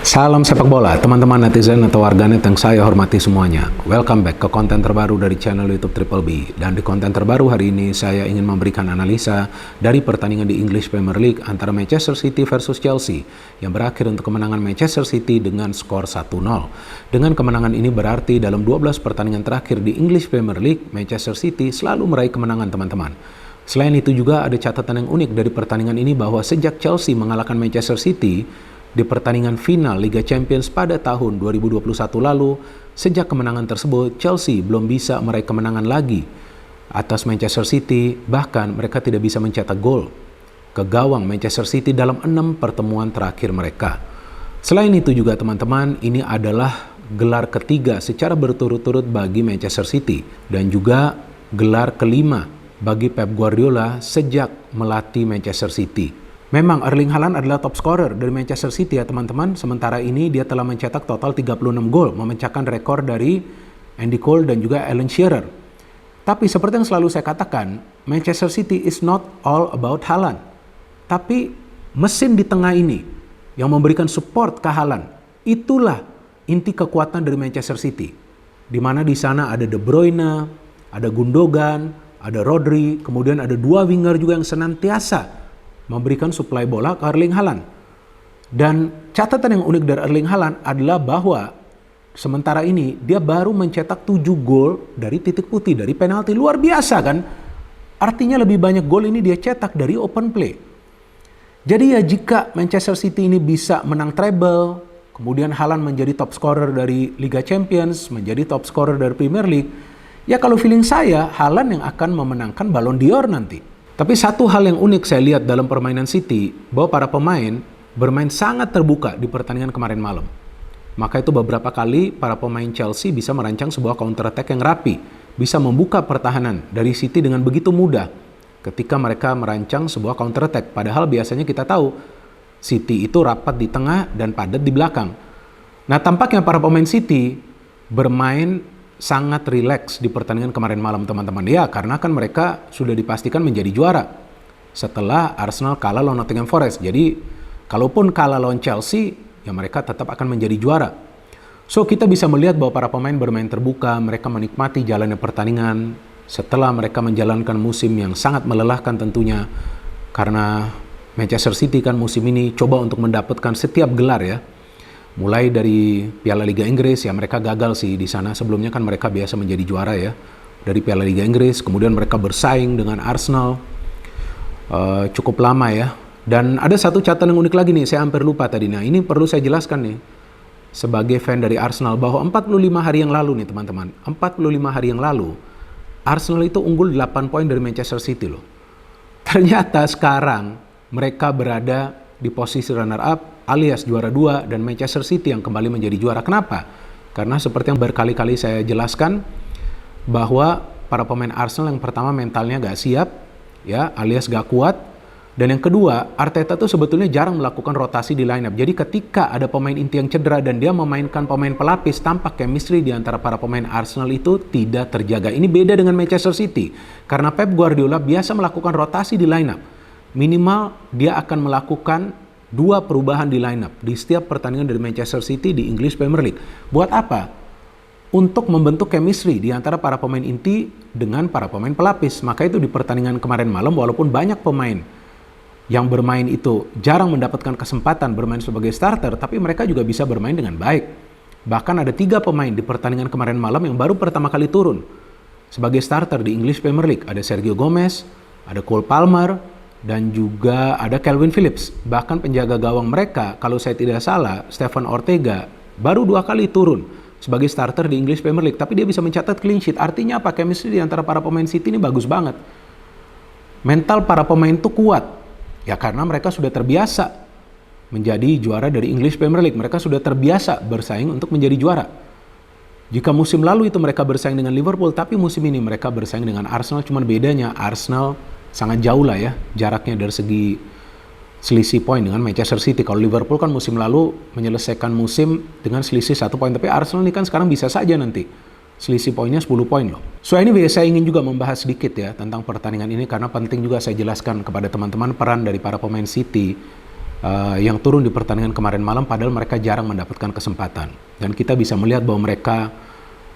Salam sepak bola, teman-teman netizen atau warganet yang saya hormati semuanya. Welcome back ke konten terbaru dari channel YouTube Triple B. Dan di konten terbaru hari ini saya ingin memberikan analisa dari pertandingan di English Premier League antara Manchester City versus Chelsea yang berakhir untuk kemenangan Manchester City dengan skor 1-0. Dengan kemenangan ini berarti dalam 12 pertandingan terakhir di English Premier League, Manchester City selalu meraih kemenangan, teman-teman. Selain itu juga ada catatan yang unik dari pertandingan ini bahwa sejak Chelsea mengalahkan Manchester City di pertandingan final Liga Champions pada tahun 2021 lalu, sejak kemenangan tersebut Chelsea belum bisa meraih kemenangan lagi atas Manchester City, bahkan mereka tidak bisa mencetak gol ke gawang Manchester City dalam 6 pertemuan terakhir mereka. Selain itu juga teman-teman, ini adalah gelar ketiga secara berturut-turut bagi Manchester City dan juga gelar kelima bagi Pep Guardiola sejak melatih Manchester City. Memang Erling Haaland adalah top scorer dari Manchester City ya teman-teman. Sementara ini dia telah mencetak total 36 gol, memecahkan rekor dari Andy Cole dan juga Alan Shearer. Tapi seperti yang selalu saya katakan, Manchester City is not all about Haaland. Tapi mesin di tengah ini yang memberikan support ke Haaland, itulah inti kekuatan dari Manchester City. Di mana di sana ada De Bruyne, ada Gundogan, ada Rodri, kemudian ada dua winger juga yang senantiasa memberikan suplai bola ke Erling Haaland. Dan catatan yang unik dari Erling Haaland adalah bahwa sementara ini dia baru mencetak 7 gol dari titik putih, dari penalti. Luar biasa kan? Artinya lebih banyak gol ini dia cetak dari open play. Jadi ya jika Manchester City ini bisa menang treble, kemudian Haaland menjadi top scorer dari Liga Champions, menjadi top scorer dari Premier League, ya kalau feeling saya Haaland yang akan memenangkan Ballon d'Or nanti. Tapi satu hal yang unik saya lihat dalam permainan City, bahwa para pemain bermain sangat terbuka di pertandingan kemarin malam. Maka itu beberapa kali para pemain Chelsea bisa merancang sebuah counter attack yang rapi, bisa membuka pertahanan dari City dengan begitu mudah ketika mereka merancang sebuah counter attack. Padahal biasanya kita tahu City itu rapat di tengah dan padat di belakang. Nah, tampaknya para pemain City bermain sangat rileks di pertandingan kemarin malam teman-teman. Ya, karena kan mereka sudah dipastikan menjadi juara setelah Arsenal kalah lawan Nottingham Forest. Jadi, kalaupun kalah lawan Chelsea, ya mereka tetap akan menjadi juara. So, kita bisa melihat bahwa para pemain bermain terbuka, mereka menikmati jalannya pertandingan setelah mereka menjalankan musim yang sangat melelahkan tentunya. Karena Manchester City kan musim ini coba untuk mendapatkan setiap gelar ya. Mulai dari Piala Liga Inggris, ya mereka gagal sih di sana. Sebelumnya kan mereka biasa menjadi juara ya dari Piala Liga Inggris. Kemudian mereka bersaing dengan Arsenal cukup lama ya. Dan ada satu catatan yang unik lagi nih, saya hampir lupa tadi. Nah ini perlu saya jelaskan nih sebagai fan dari Arsenal, bahwa 45 hari yang lalu nih teman-teman, 45 hari yang lalu Arsenal itu unggul 8 poin dari Manchester City loh. Ternyata sekarang mereka berada di posisi runner up alias juara 2 dan Manchester City yang kembali menjadi juara. Kenapa? Karena seperti yang berkali-kali saya jelaskan bahwa para pemain Arsenal yang pertama mentalnya gak siap ya, alias gak kuat, dan yang kedua Arteta tuh sebetulnya jarang melakukan rotasi di lineup. Jadi ketika ada pemain inti yang cedera dan dia memainkan pemain pelapis, tampak chemistry di antara para pemain Arsenal itu tidak terjaga. Ini beda dengan Manchester City karena Pep Guardiola biasa melakukan rotasi di lineup. Minimal dia akan melakukan 2 perubahan di lineup di setiap pertandingan dari Manchester City di English Premier League. Buat apa? Untuk membentuk chemistry di antara para pemain inti dengan para pemain pelapis. Maka itu di pertandingan kemarin malam, walaupun banyak pemain yang bermain itu jarang mendapatkan kesempatan bermain sebagai starter, tapi mereka juga bisa bermain dengan baik. Bahkan ada 3 pemain di pertandingan kemarin malam yang baru pertama kali turun sebagai starter di English Premier League. Ada Sergio Gomez, ada Cole Palmer, dan juga ada Calvin Phillips. Bahkan penjaga gawang mereka, kalau saya tidak salah, Stefan Ortega, baru 2 kali turun sebagai starter di English Premier League. Tapi dia bisa mencatat clean sheet. Artinya apa? Chemistry di antara para pemain City ini bagus banget. Mental para pemain itu kuat. Ya karena mereka sudah terbiasa menjadi juara dari English Premier League. Mereka sudah terbiasa bersaing untuk menjadi juara. Jika musim lalu itu mereka bersaing dengan Liverpool, tapi musim ini mereka bersaing dengan Arsenal. Cuman bedanya Arsenal sangat jauh lah ya jaraknya dari segi selisih poin dengan Manchester City. Kalau Liverpool kan musim lalu menyelesaikan musim dengan selisih 1 poin, tapi Arsenal ini kan sekarang bisa saja nanti selisih poinnya 10 poin loh. So anyway, saya ingin juga membahas sedikit ya tentang pertandingan ini karena penting juga saya jelaskan kepada teman-teman peran dari para pemain City yang turun di pertandingan kemarin malam, padahal mereka jarang mendapatkan kesempatan. Dan kita bisa melihat bahwa mereka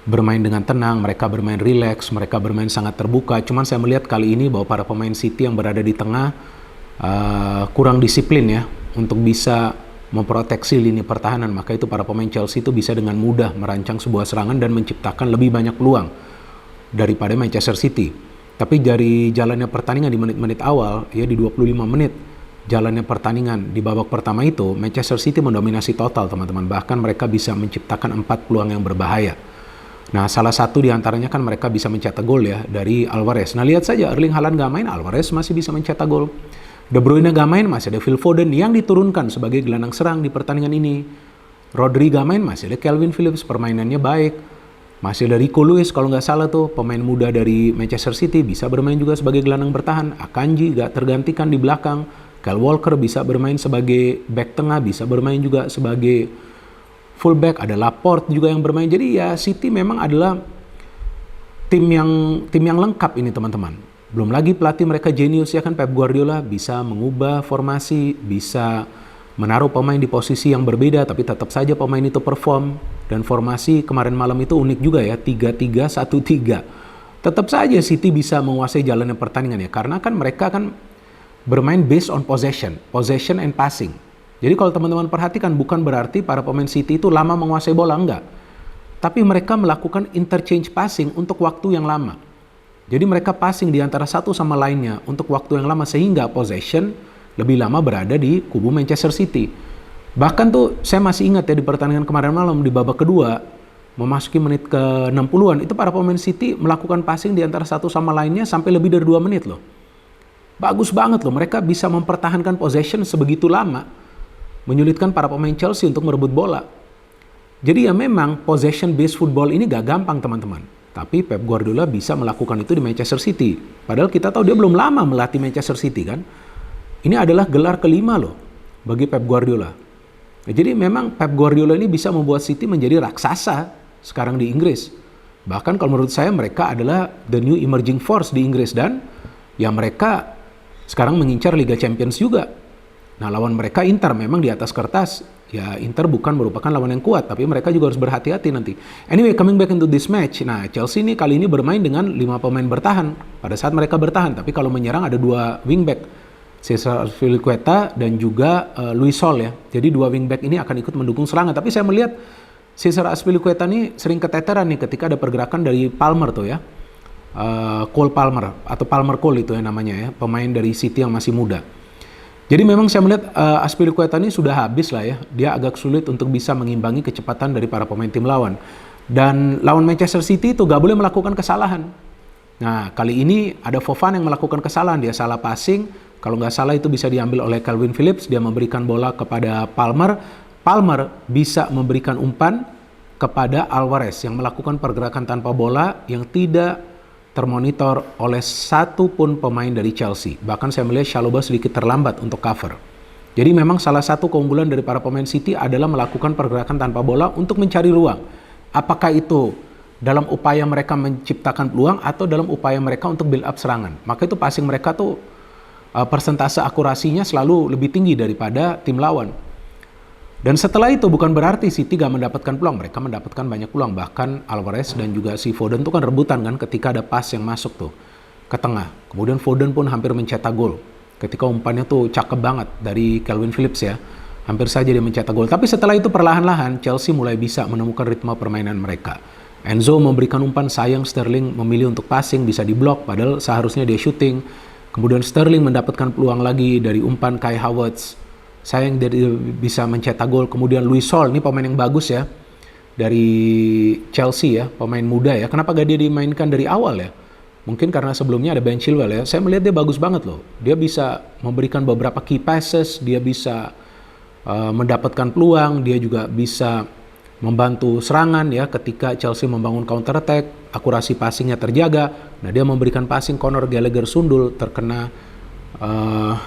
bermain dengan tenang, mereka bermain rileks, mereka bermain sangat terbuka. Cuman saya melihat kali ini bahwa para pemain City yang berada di tengah kurang disiplin ya untuk bisa memproteksi lini pertahanan. Maka itu para pemain Chelsea itu bisa dengan mudah merancang sebuah serangan dan menciptakan lebih banyak peluang daripada Manchester City. Tapi dari jalannya pertandingan di menit-menit awal, ya di 25 menit jalannya pertandingan di babak pertama itu, Manchester City mendominasi total teman-teman. Bahkan mereka bisa menciptakan 4 peluang yang berbahaya. Nah, salah satu diantaranya kan mereka bisa mencetak gol ya dari Alvarez. Nah, lihat saja Erling Haaland gak main, Alvarez masih bisa mencetak gol. De Bruyne gak main, masih ada Phil Foden yang diturunkan sebagai gelandang serang di pertandingan ini. Rodri gak main, masih ada Calvin Phillips, permainannya baik. Masih ada Rico Lewis kalau nggak salah tuh, pemain muda dari Manchester City, bisa bermain juga sebagai gelandang bertahan. Akanji gak tergantikan di belakang. Kyle Walker bisa bermain sebagai back tengah, bisa bermain juga sebagai fullback. Ada Laporte juga yang bermain. Jadi ya City memang adalah tim yang lengkap ini teman-teman. Belum lagi pelatih mereka jenius ya kan, Pep Guardiola bisa mengubah formasi, bisa menaruh pemain di posisi yang berbeda, tapi tetap saja pemain itu perform. Dan formasi kemarin malam itu unik juga ya, 3-3-1-3. Tetap saja City bisa menguasai jalannya pertandingan ya, karena kan mereka kan bermain based on possession and passing. Jadi kalau teman-teman perhatikan, bukan berarti para pemain City itu lama menguasai bola, enggak. Tapi mereka melakukan interchange passing untuk waktu yang lama. Jadi mereka passing di antara satu sama lainnya untuk waktu yang lama, sehingga possession lebih lama berada di kubu Manchester City. Bahkan tuh saya masih ingat ya di pertandingan kemarin malam di babak kedua, memasuki menit ke 60-an, itu para pemain City melakukan passing di antara satu sama lainnya sampai lebih dari 2 menit loh. Bagus banget loh, mereka bisa mempertahankan possession sebegitu lama, menyulitkan para pemain Chelsea untuk merebut bola. Jadi ya memang possession based football ini gak gampang teman-teman. Tapi Pep Guardiola bisa melakukan itu di Manchester City. Padahal kita tahu dia belum lama melatih Manchester City kan. Ini adalah gelar kelima loh bagi Pep Guardiola. Nah, jadi memang Pep Guardiola ini bisa membuat City menjadi raksasa sekarang di Inggris. Bahkan kalau menurut saya mereka adalah the new emerging force di Inggris, dan ya mereka sekarang mengincar Liga Champions juga. Nah, lawan mereka Inter memang di atas kertas, ya Inter bukan merupakan lawan yang kuat, tapi mereka juga harus berhati-hati nanti. Anyway, coming back into this match. Nah, Chelsea ini kali ini bermain dengan 5 pemain bertahan pada saat mereka bertahan. Tapi kalau menyerang ada 2 wingback, Cesar Azpilicueta dan juga Luis Sol ya. Jadi 2 wingback ini akan ikut mendukung serangan. Tapi saya melihat Cesar Azpilicueta ini sering keteteran nih ketika ada pergerakan dari Palmer tuh ya. Cole Palmer atau Palmer Cole itu ya namanya ya, pemain dari City yang masih muda. Jadi memang saya melihat Azpilicueta ini sudah habis lah ya. Dia agak sulit untuk bisa mengimbangi kecepatan dari para pemain tim lawan. Dan lawan Manchester City itu gak boleh melakukan kesalahan. Nah, kali ini ada Fofana yang melakukan kesalahan. Dia salah passing. Kalau nggak salah itu bisa diambil oleh Calvin Phillips. Dia memberikan bola kepada Palmer. Palmer bisa memberikan umpan kepada Alvarez yang melakukan pergerakan tanpa bola yang tidak termonitor oleh satu pun pemain dari Chelsea. Bahkan saya melihat Chalobah sedikit terlambat untuk cover. Jadi memang salah satu keunggulan dari para pemain City adalah melakukan pergerakan tanpa bola untuk mencari ruang. Apakah itu dalam upaya mereka menciptakan peluang atau dalam upaya mereka untuk build up serangan. Maka itu passing mereka tuh persentase akurasinya selalu lebih tinggi daripada tim lawan. Dan setelah itu bukan berarti City gak mendapatkan peluang. Mereka mendapatkan banyak peluang. Bahkan Alvarez dan juga si Foden tuh kan rebutan kan ketika ada pass yang masuk tuh ke tengah. Kemudian Foden pun hampir mencetak gol. Ketika umpannya tuh cakep banget dari Calvin Phillips ya. Hampir saja dia mencetak gol. Tapi setelah itu perlahan-lahan Chelsea mulai bisa menemukan ritme permainan mereka. Enzo memberikan umpan, sayang Sterling memilih untuk passing, bisa diblok. Padahal seharusnya dia shooting. Kemudian Sterling mendapatkan peluang lagi dari umpan Kai Havertz. Sayang dia bisa mencetak gol. Kemudian Luis Sol, ini pemain yang bagus ya. Dari Chelsea ya, pemain muda ya. Kenapa gak dia dimainkan dari awal ya? Mungkin karena sebelumnya ada Ben Chilwell ya. Saya melihat dia bagus banget loh. Dia bisa memberikan beberapa key passes, dia bisa mendapatkan peluang, dia juga bisa membantu serangan ya ketika Chelsea membangun counter attack, akurasi passingnya terjaga. Nah, dia memberikan passing, Conor Gallagher sundul, terkena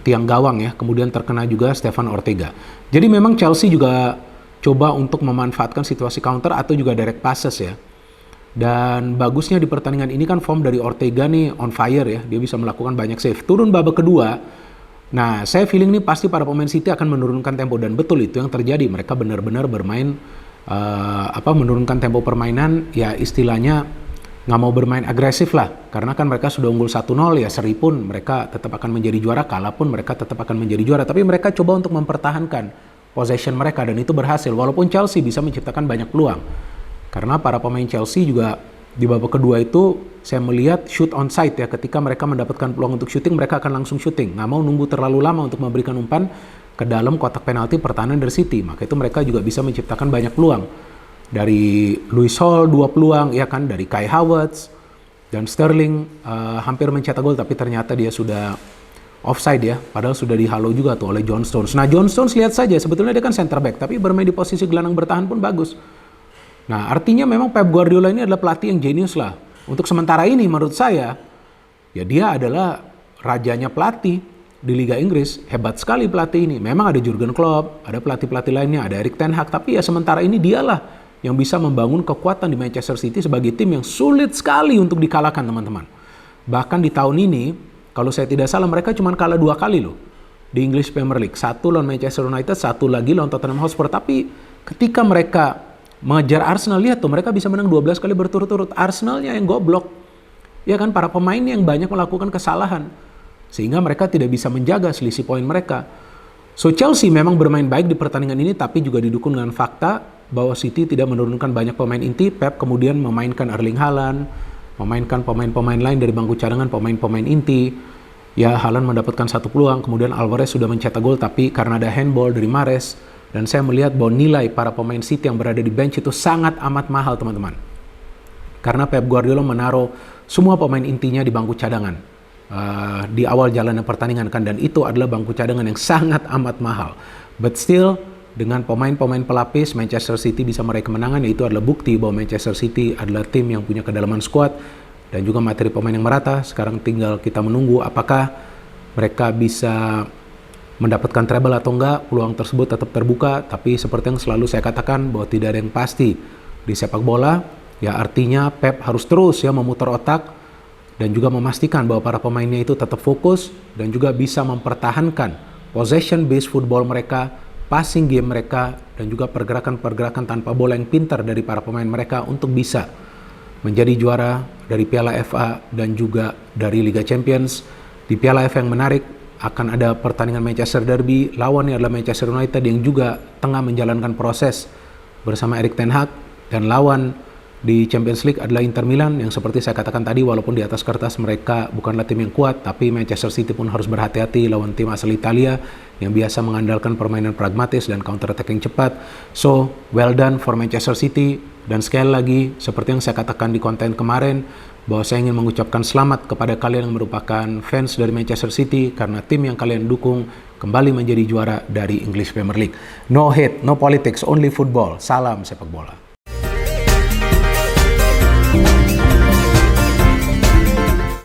tiang gawang ya, kemudian terkena juga Stefan Ortega. Jadi memang Chelsea juga coba untuk memanfaatkan situasi counter atau juga direct passes ya. Dan bagusnya di pertandingan ini kan form dari Ortega nih on fire ya, dia bisa melakukan banyak save. Turun babak kedua, Nah, saya feeling nih pasti para pemain City akan menurunkan tempo, dan betul itu yang terjadi. Mereka benar-benar bermain menurunkan tempo permainan, ya istilahnya nggak mau bermain agresif lah. Karena kan mereka sudah unggul 1-0, ya seri pun mereka tetap akan menjadi juara, kalah pun mereka tetap akan menjadi juara. Tapi mereka coba untuk mempertahankan possession mereka, dan itu berhasil. Walaupun Chelsea bisa menciptakan banyak peluang. Karena para pemain Chelsea juga di babak kedua itu saya melihat shoot on sight ya, ketika mereka mendapatkan peluang untuk shooting mereka akan langsung shooting, nggak mau nunggu terlalu lama untuk memberikan umpan ke dalam kotak penalti pertahanan dari City. Maka itu mereka juga bisa menciptakan banyak peluang. Dari Lewis Hall 2 peluang ya kan, dari Kai Havertz dan Sterling hampir mencetak gol, tapi ternyata dia sudah offside ya, padahal sudah dihalau juga tuh oleh John Stones. Nah, John Stones lihat saja, sebetulnya dia kan center back tapi bermain di posisi gelandang bertahan pun bagus. Nah, artinya memang Pep Guardiola ini adalah pelatih yang jenius lah. Untuk sementara ini menurut saya, ya dia adalah rajanya pelatih di Liga Inggris. Hebat sekali pelatih ini. Memang ada Jurgen Klopp, ada pelatih-pelatih lainnya, ada Erik ten Hag. Tapi ya sementara ini dialah yang bisa membangun kekuatan di Manchester City sebagai tim yang sulit sekali untuk dikalahkan, teman-teman. Bahkan di tahun ini, kalau saya tidak salah, mereka cuma kalah 2 kali loh di English Premier League. 1 lawan Manchester United, 1 lagi lawan Tottenham Hotspur. Tapi ketika mereka mengejar Arsenal, lihat tuh mereka bisa menang 12 kali berturut-turut. Arsenalnya yang goblok. Ya kan, para pemain yang banyak melakukan kesalahan. Sehingga mereka tidak bisa menjaga selisih poin mereka. So Chelsea memang bermain baik di pertandingan ini, tapi juga didukung dengan fakta bahwa City tidak menurunkan banyak pemain inti. Pep kemudian memainkan Erling Haaland, memainkan pemain-pemain lain dari bangku cadangan, pemain-pemain inti. Ya, Haaland mendapatkan 1 peluang, kemudian Alvarez sudah mencetak gol, tapi karena ada handball dari Mahrez. Dan saya melihat bahwa nilai para pemain City yang berada di bench itu sangat amat mahal, teman-teman. Karena Pep Guardiola menaruh semua pemain intinya di bangku cadangan di awal jalannya pertandingan kan, dan itu adalah bangku cadangan yang sangat amat mahal. But still, dengan pemain-pemain pelapis Manchester City bisa meraih kemenangan, yaitu adalah bukti bahwa Manchester City adalah tim yang punya kedalaman skuad dan juga materi pemain yang merata. Sekarang tinggal kita menunggu apakah mereka bisa mendapatkan treble atau enggak. Peluang tersebut tetap terbuka, tapi seperti yang selalu saya katakan bahwa tidak ada yang pasti di sepak bola. Ya artinya Pep harus terus ya memutar otak dan juga memastikan bahwa para pemainnya itu tetap fokus dan juga bisa mempertahankan possession based football mereka, passing game mereka, dan juga pergerakan-pergerakan tanpa bola yang pintar dari para pemain mereka untuk bisa menjadi juara dari Piala FA dan juga dari Liga Champions. Di Piala FA yang menarik, akan ada pertandingan Manchester Derby, lawannya adalah Manchester United yang juga tengah menjalankan proses bersama Erik ten Hag, dan lawan di Champions League adalah Inter Milan yang seperti saya katakan tadi, walaupun di atas kertas mereka bukanlah tim yang kuat, tapi Manchester City pun harus berhati-hati lawan tim asal Italia yang biasa mengandalkan permainan pragmatis dan counter attack yang cepat. So, well done for Manchester City, dan sekali lagi seperti yang saya katakan di konten kemarin, bahwa saya ingin mengucapkan selamat kepada kalian yang merupakan fans dari Manchester City karena tim yang kalian dukung kembali menjadi juara dari English Premier League. No hate, no politics, only football. Salam sepak bola.